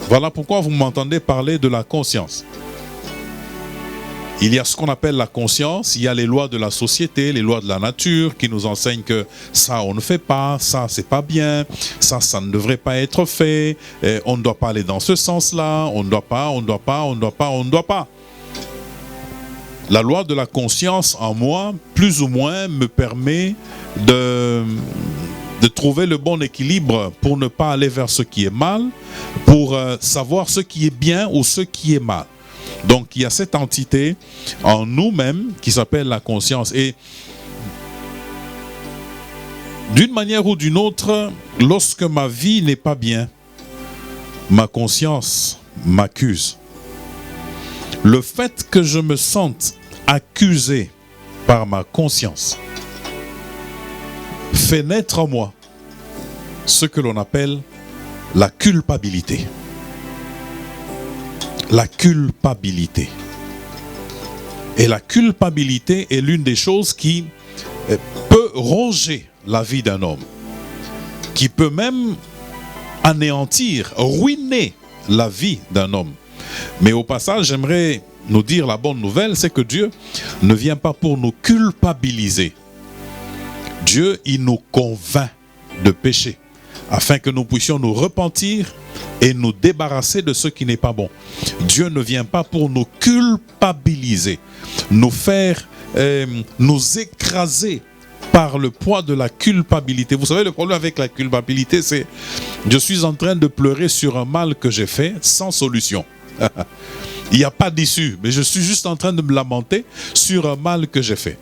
Voilà pourquoi vous m'entendez parler de la conscience. Il y a ce qu'on appelle la conscience, il y a les lois de la société, les lois de la nature qui nous enseignent que ça on ne fait pas, ça c'est pas bien, ça ne devrait pas être fait, on ne doit pas aller dans ce sens-là, on ne doit pas. La loi de la conscience en moi, plus ou moins, me permet de trouver le bon équilibre pour ne pas aller vers ce qui est mal, pour savoir ce qui est bien ou ce qui est mal. Donc il y a cette entité en nous-mêmes qui s'appelle la conscience. Et d'une manière ou d'une autre, lorsque ma vie n'est pas bien, ma conscience m'accuse. Le fait que je me sente accusé par ma conscience fait naître en moi ce que l'on appelle la culpabilité. La culpabilité. Et la culpabilité est l'une des choses qui peut ronger la vie d'un homme, qui peut même anéantir, ruiner la vie d'un homme. Mais au passage, j'aimerais nous dire la bonne nouvelle, c'est que Dieu ne vient pas pour nous culpabiliser. Dieu, il nous convainc de péché, afin que nous puissions nous repentir et nous débarrasser de ce qui n'est pas bon. Dieu ne vient pas pour nous culpabiliser, nous faire, nous écraser par le poids de la culpabilité. Vous savez, le problème avec la culpabilité, c'est: je suis en train de pleurer sur un mal que j'ai fait sans solution. Il n'y a pas d'issue, mais je suis juste en train de me lamenter sur un mal que j'ai fait.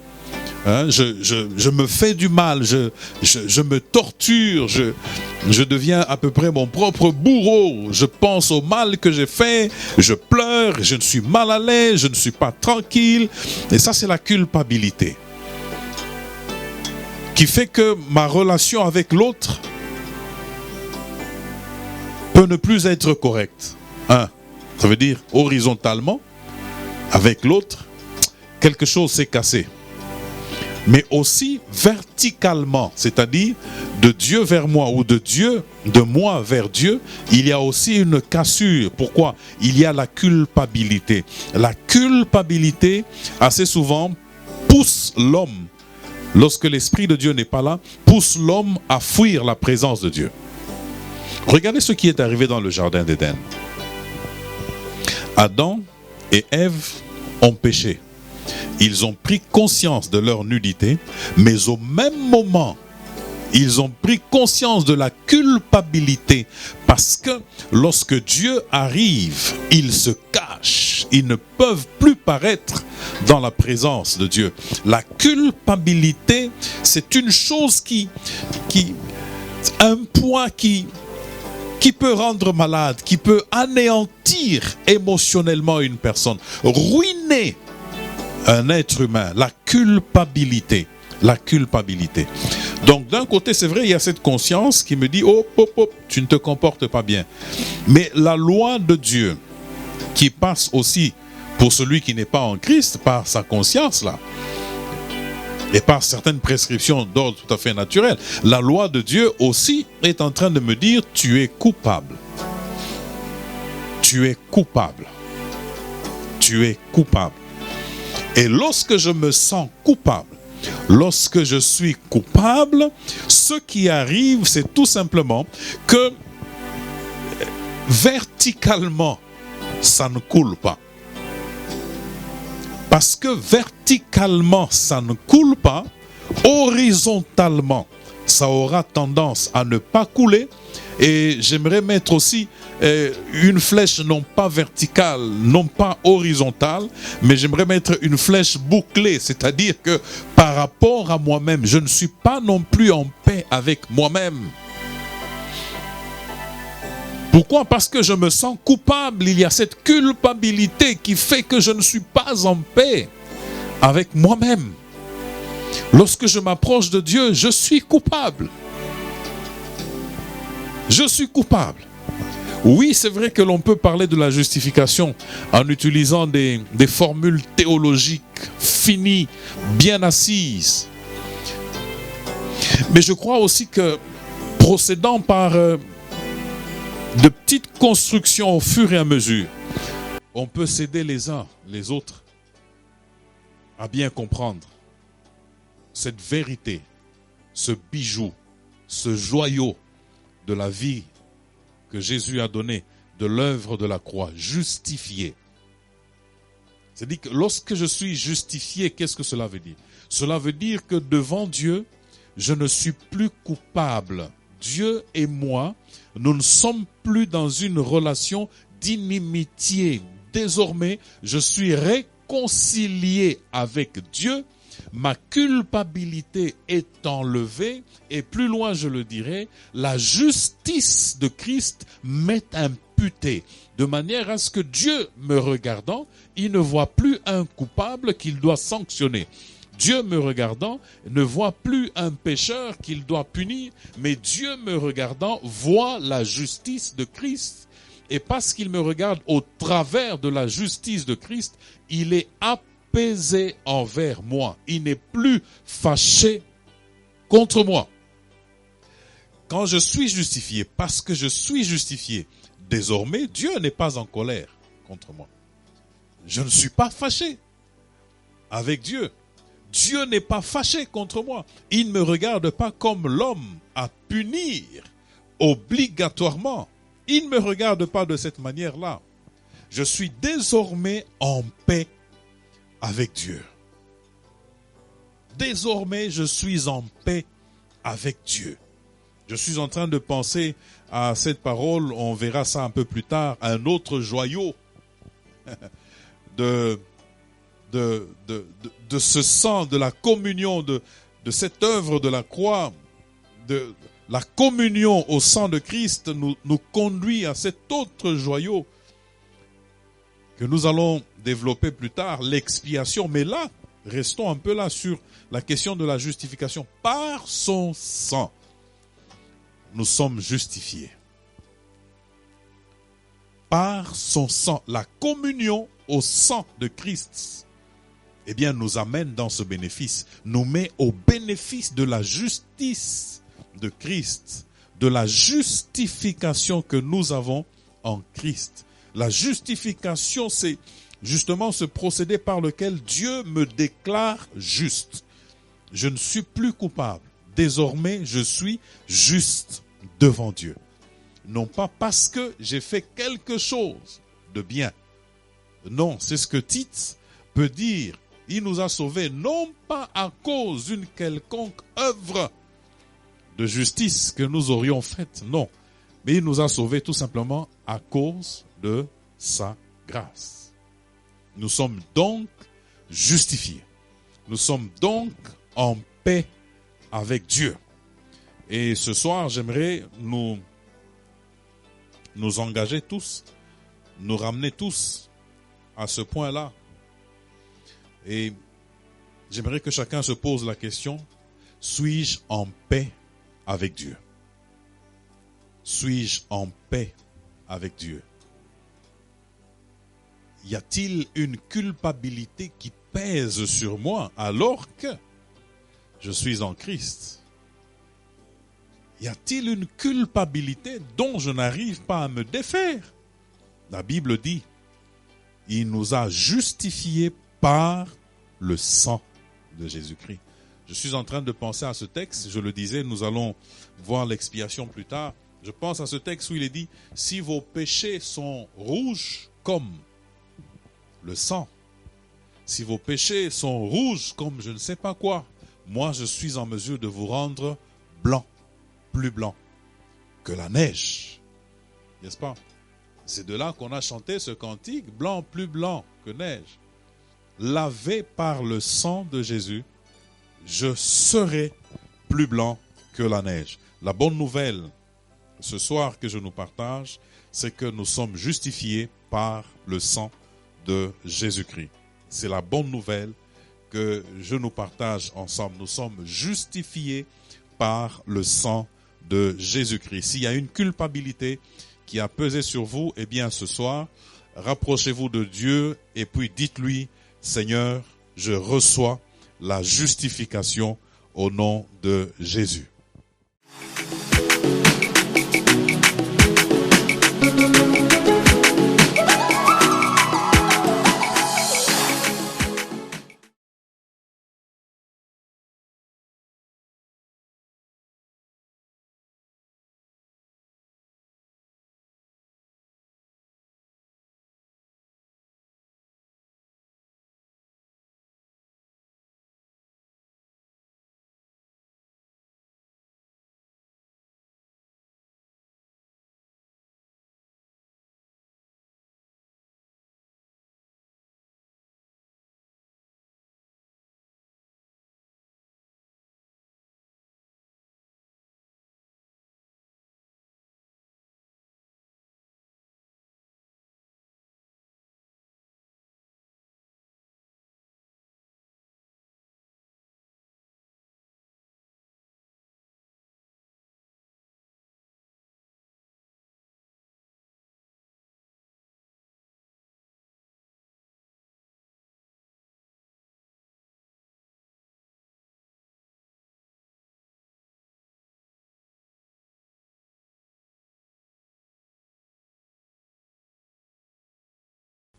Hein, je me fais du mal, je me torture, je deviens à peu près mon propre bourreau. Je pense au mal que j'ai fait, je pleure, je ne suis mal à l'aise, je ne suis pas tranquille. Et ça, c'est la culpabilité qui fait que ma relation avec l'autre peut ne plus être correcte. Hein, ça veut dire horizontalement, avec l'autre, quelque chose s'est cassé. Mais aussi verticalement, c'est-à-dire de Dieu vers moi ou de moi vers Dieu, il y a aussi une cassure. Pourquoi? Il y a la culpabilité. La culpabilité, assez souvent, pousse l'homme, lorsque l'Esprit de Dieu n'est pas là, pousse l'homme à fuir la présence de Dieu. Regardez ce qui est arrivé dans le jardin d'Éden. Adam et Ève ont péché. Ils ont pris conscience de leur nudité, mais au même moment, ils ont pris conscience de la culpabilité. Parce que lorsque Dieu arrive, ils se cachent. Ils ne peuvent plus paraître dans la présence de Dieu. La culpabilité, c'est une chose un poids qui peut rendre malade, qui peut anéantir émotionnellement une personne, ruiner un être humain, la culpabilité. La culpabilité. Donc d'un côté, c'est vrai, il y a cette conscience qui me dit, oh, tu ne te comportes pas bien. Mais la loi de Dieu, qui passe aussi pour celui qui n'est pas en Christ, par sa conscience là, et par certaines prescriptions d'ordre tout à fait naturel, la loi de Dieu aussi est en train de me dire, tu es coupable. Tu es coupable. Tu es coupable. Et lorsque je me sens coupable, lorsque je suis coupable, ce qui arrive, c'est tout simplement que verticalement, ça ne coule pas. Parce que verticalement, ça ne coule pas, horizontalement, ça aura tendance à ne pas couler. Et j'aimerais mettre aussi une flèche non pas verticale, non pas horizontale, mais j'aimerais mettre une flèche bouclée, c'est-à-dire que par rapport à moi-même, je ne suis pas non plus en paix avec moi-même. Pourquoi? Parce que je me sens coupable. Il y a cette culpabilité qui fait que je ne suis pas en paix avec moi-même. Lorsque je m'approche de Dieu, je suis coupable. Je suis coupable. Oui, c'est vrai que l'on peut parler de la justification en utilisant des formules théologiques finies, bien assises. Mais je crois aussi que procédant par de petites constructions au fur et à mesure, on peut s'aider les uns les autres à bien comprendre cette vérité, ce bijou, ce joyau de la vie que Jésus a donné, de l'œuvre de la croix, justifié. C'est-à-dire que lorsque je suis justifié, qu'est-ce que cela veut dire? Cela veut dire que devant Dieu, je ne suis plus coupable. Dieu et moi, nous ne sommes plus dans une relation d'inimitié. Désormais, je suis réconcilié avec Dieu. Ma culpabilité est enlevée et plus loin je le dirai, la justice de Christ m'est imputée. De manière à ce que Dieu me regardant, il ne voit plus un coupable qu'il doit sanctionner. Dieu me regardant ne voit plus un pécheur qu'il doit punir, mais Dieu me regardant voit la justice de Christ. Et parce qu'il me regarde au travers de la justice de Christ, il est apaisé envers moi. Il n'est plus fâché contre moi. Quand je suis justifié, parce que je suis justifié, désormais, Dieu n'est pas en colère contre moi. Je ne suis pas fâché avec Dieu. Dieu n'est pas fâché contre moi. Il ne me regarde pas comme l'homme à punir obligatoirement. Il ne me regarde pas de cette manière-là. Je suis désormais en paix avec Dieu. Désormais, je suis en paix avec Dieu. Je suis en train de penser à cette parole, on verra ça un peu plus tard, un autre joyau de de ce sang, de la communion, de cette œuvre de la croix, de la communion au sang de Christ nous conduit à cet autre joyau que nous allons développer plus tard, l'expiation. Mais là, restons un peu là sur la question de la justification. Par son sang, nous sommes justifiés. Par son sang, la communion au sang de Christ, eh bien, nous amène dans ce bénéfice, nous met au bénéfice de la justice de Christ, de la justification que nous avons en Christ. La justification, c'est justement ce procédé par lequel Dieu me déclare juste. Je ne suis plus coupable. Désormais, je suis juste devant Dieu. Non pas parce que j'ai fait quelque chose de bien. Non, c'est ce que Tite peut dire. Il nous a sauvés non pas à cause d'une quelconque œuvre de justice que nous aurions faite, non. Mais il nous a sauvés tout simplement à cause de sa grâce. Nous sommes donc justifiés. Nous sommes donc en paix avec Dieu. Et ce soir, j'aimerais nous engager tous, nous ramener tous à ce point-là. Et j'aimerais que chacun se pose la question, suis-je en paix avec Dieu? Suis-je en paix avec Dieu? Y a-t-il une culpabilité qui pèse sur moi alors que je suis en Christ? Y a-t-il une culpabilité dont je n'arrive pas à me défaire? La Bible dit, il nous a justifiés par le sang de Jésus-Christ. Je suis en train de penser à ce texte, je le disais, nous allons voir l'expiation plus tard. Je pense à ce texte où il est dit, si vos péchés sont rouges comme le sang, si vos péchés sont rouges comme je ne sais pas quoi, moi je suis en mesure de vous rendre blanc, plus blanc que la neige. N'est-ce pas? C'est de là qu'on a chanté ce cantique, blanc, plus blanc que neige. Lavé par le sang de Jésus, je serai plus blanc que la neige. La bonne nouvelle ce soir que je nous partage, c'est que nous sommes justifiés par le sang de Jésus-Christ. C'est la bonne nouvelle que je nous partage ensemble. Nous sommes justifiés par le sang de Jésus-Christ. S'il y a une culpabilité qui a pesé sur vous, eh bien ce soir, rapprochez-vous de Dieu et puis dites-lui, Seigneur, je reçois la justification au nom de Jésus.